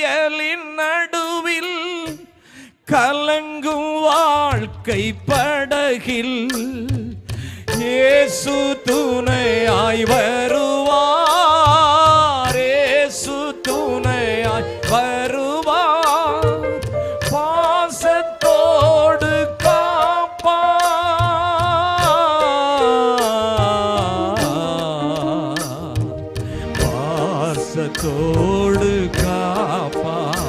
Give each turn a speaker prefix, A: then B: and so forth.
A: புயலின் நடுவில் கலங்கும் வாழ்க்கை படகில் இயேசு துணையாய் வருவார். இயேசு துணையாய் வருவார். பாசத்தோடு காப்பார். பாசத்தோடு காப்பார்.